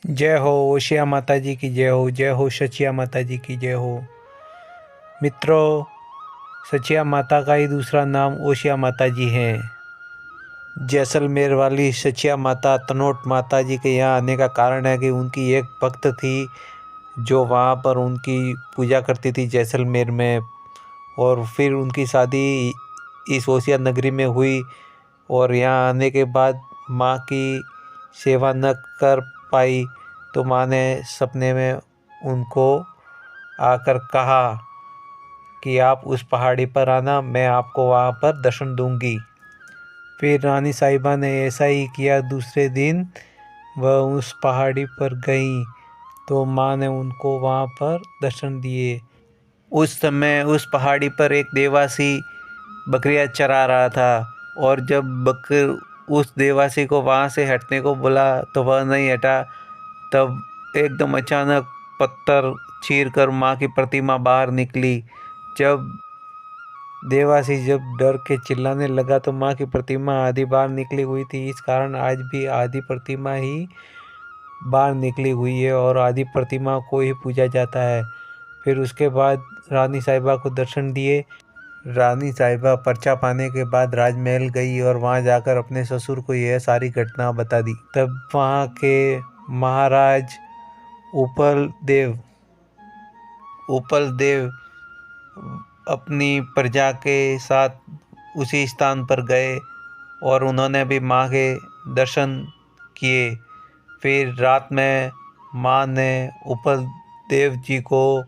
जय हो ओशिया माता जी की जय हो सचिया माता जी की जय हो। मित्रों, सचिया माता का ही दूसरा नाम ओशिया माता जी हैं। जैसलमेर वाली सचिया माता तनोट माता जी के यहाँ आने का कारण है कि उनकी एक भक्त थी जो वहाँ पर उनकी पूजा करती थी जैसलमेर में, और फिर उनकी शादी इस ओशिया नगरी में हुई। और यहाँ आने के बाद माँ की सेवा न कर पाई तो माँ ने सपने में उनको आकर कहा कि आप उस पहाड़ी पर आना, मैं आपको वहाँ पर दर्शन दूंगी। फिर रानी साहिबा ने ऐसा ही किया। दूसरे दिन वह उस पहाड़ी पर गईं तो माँ ने उनको वहाँ पर दर्शन दिए। उस समय उस पहाड़ी पर एक देवासी बकरियां चरा रहा था, और जब उस देवासी को वहाँ से हटने को बोला तो वह नहीं हटा। तब एकदम अचानक पत्थर चीरकर माँ की प्रतिमा बाहर निकली। जब देवासी डर के चिल्लाने लगा तो माँ की प्रतिमा आधी बाहर निकली हुई थी। इस कारण आज भी आधी प्रतिमा ही बाहर निकली हुई है और आधी प्रतिमा को ही पूजा जाता है। फिर उसके बाद रानी साहिबा को दर्शन दिए। रानी साहिबा पर्चा पाने के बाद राजमहल गई और वहां जाकर अपने ससुर को यह सारी घटना बता दी। तब वहां के महाराज उपल देव अपनी प्रजा के साथ उसी स्थान पर गए और उन्होंने भी माँ के दर्शन किए। फिर रात में माँ ने उपल देव जी को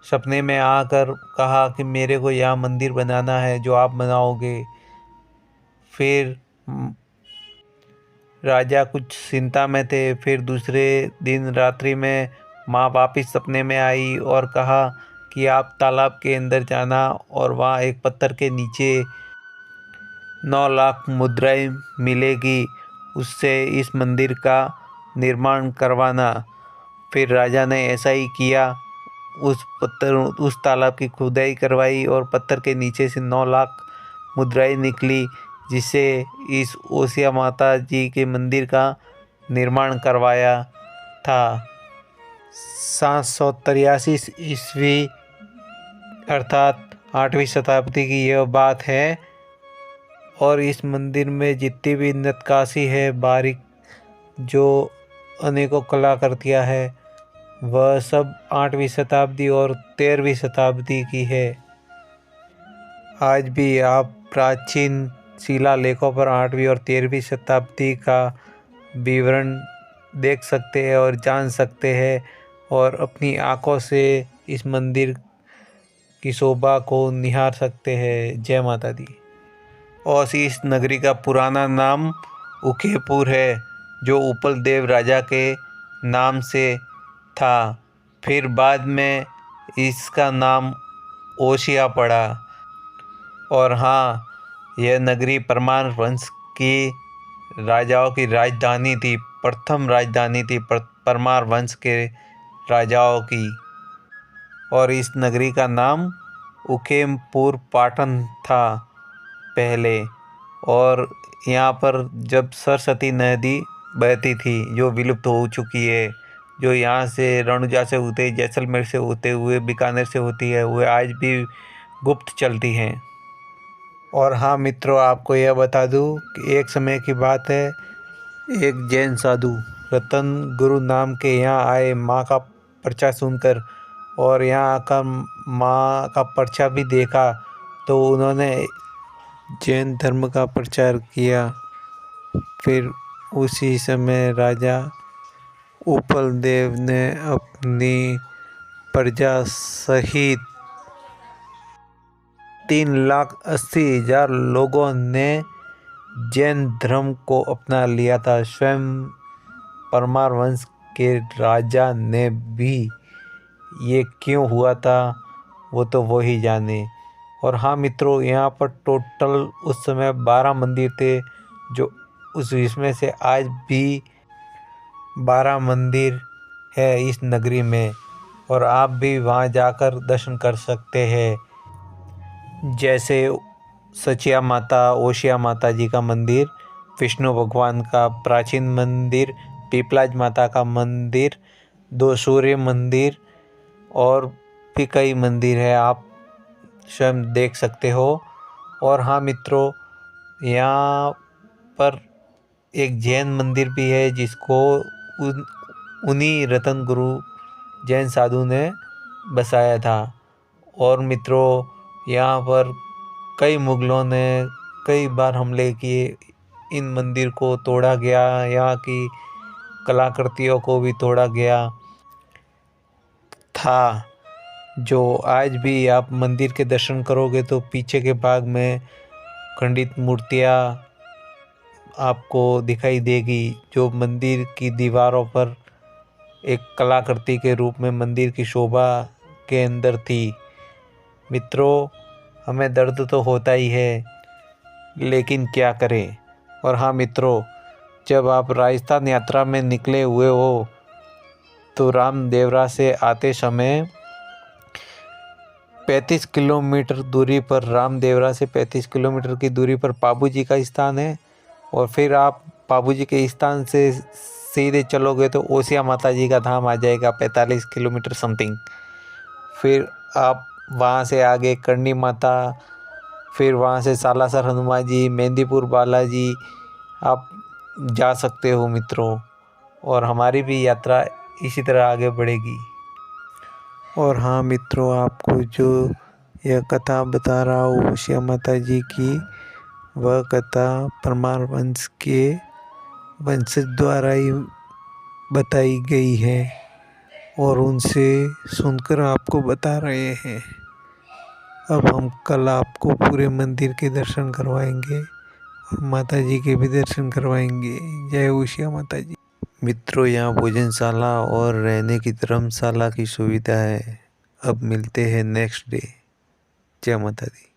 सपने में आकर कहा कि मेरे को यहाँ मंदिर बनाना है जो आप बनाओगे। फिर राजा कुछ चिंता में थे। फिर दूसरे दिन रात्रि में माँ वापिस सपने में आई और कहा कि आप तालाब के अंदर जाना और वहाँ एक पत्थर के नीचे 9 लाख मुद्राएं मिलेगी, उससे इस मंदिर का निर्माण करवाना। फिर राजा ने ऐसा ही किया। उस तालाब की खुदाई करवाई और पत्थर के नीचे से 9 लाख मुद्राएं निकली, जिससे इस ओसिया माता जी के मंदिर का निर्माण करवाया था। 783 ईस्वी अर्थात 8वीं शताब्दी की यह बात है। और इस मंदिर में जितनी भी नक्काशी है बारीक, जो अनेकों कलाकृतियाँ है, वह सब 8वीं शताब्दी और 13वीं शताब्दी की है। आज भी आप प्राचीन शिलालेखों पर 8वीं और 13वीं शताब्दी का विवरण देख सकते हैं और जान सकते हैं, और अपनी आँखों से इस मंदिर की शोभा को निहार सकते हैं। जय माता दी। और इस नगरी का पुराना नाम उकेपुर है, जो उपल देव राजा के नाम से था। फिर बाद में इसका नाम ओशिया पड़ा। और हाँ, यह नगरी परमार वंश की राजाओं की राजधानी थी। प्रथम राजधानी थी परमार वंश के राजाओं की। और इस नगरी का नाम उकेमपुर पाटन था पहले। और यहाँ पर जब सरस्वती नदी बहती थी, जो विलुप्त हो चुकी है, जो यहाँ से रणुजा से होते, जैसलमेर से होते हुए बीकानेर से होती है, वह आज भी गुप्त चलती हैं। और हाँ मित्रों, आपको यह बता दूँ कि एक समय की बात है, एक जैन साधु रतन गुरु नाम के यहाँ आए माँ का पर्चा सुनकर, और यहाँ आकर माँ का पर्चा भी देखा तो उन्होंने जैन धर्म का प्रचार किया। फिर उसी समय राजा उपल देव ने अपनी प्रजा सहित 3,80,000 लोगों ने जैन धर्म को अपना लिया था। स्वयं परमार वंश के राजा ने भी। ये क्यों हुआ था वो तो वो ही जाने। और हाँ मित्रों, यहाँ पर टोटल उस समय 12 मंदिर थे, जो इसमें से आज भी 12 मंदिर है इस नगरी में, और आप भी वहाँ जाकर दर्शन कर सकते हैं। जैसे सचिया माता, ओशिया माता जी का मंदिर, विष्णु भगवान का प्राचीन मंदिर, पीपलाज माता का मंदिर, 2 सूर्य मंदिर और भी कई मंदिर है, आप स्वयं देख सकते हो। और हाँ मित्रों, यहाँ पर एक जैन मंदिर भी है जिसको उन्हीं रतन गुरु जैन साधु ने बसाया था। और मित्रों, यहाँ पर कई मुगलों ने कई बार हमले किए, इन मंदिर को तोड़ा गया, यहाँ की कलाकृतियों को भी तोड़ा गया था। जो आज भी आप मंदिर के दर्शन करोगे तो पीछे के भाग में खंडित मूर्तियाँ आपको दिखाई देगी, जो मंदिर की दीवारों पर एक कलाकृति के रूप में मंदिर की शोभा के अंदर थी। मित्रों, हमें दर्द तो होता ही है, लेकिन क्या करें। और हाँ मित्रों, जब आप राजस्थान यात्रा में निकले हुए हो तो रामदेवरा से आते समय 35 किलोमीटर दूरी पर, रामदेवरा से 35 किलोमीटर की दूरी पर पाबूजी का स्थान है। और फिर आप पाबूजी के स्थान से सीधे चलोगे तो ओसिया माता जी का धाम आ जाएगा, 45 किलोमीटर समथिंग। फिर आप वहाँ से आगे करणी माता, फिर वहाँ से सालासर हनुमान जी, मेहंदीपुर बालाजी आप जा सकते हो मित्रों। और हमारी भी यात्रा इसी तरह आगे बढ़ेगी। और हाँ मित्रों, आपको जो यह कथा बता रहा हूँ ओसिया माता जी की, वह कथा परमार वंश के वंशज द्वारा ही बताई गई है और उनसे सुनकर आपको बता रहे हैं। अब हम कल आपको पूरे मंदिर के दर्शन करवाएंगे और माता जी के भी दर्शन करवाएंगे। जय ओसिया माता जी। मित्रों, यहाँ भोजनशाला और रहने की धर्मशाला की सुविधा है। अब मिलते हैं नेक्स्ट डे। जय माता दी।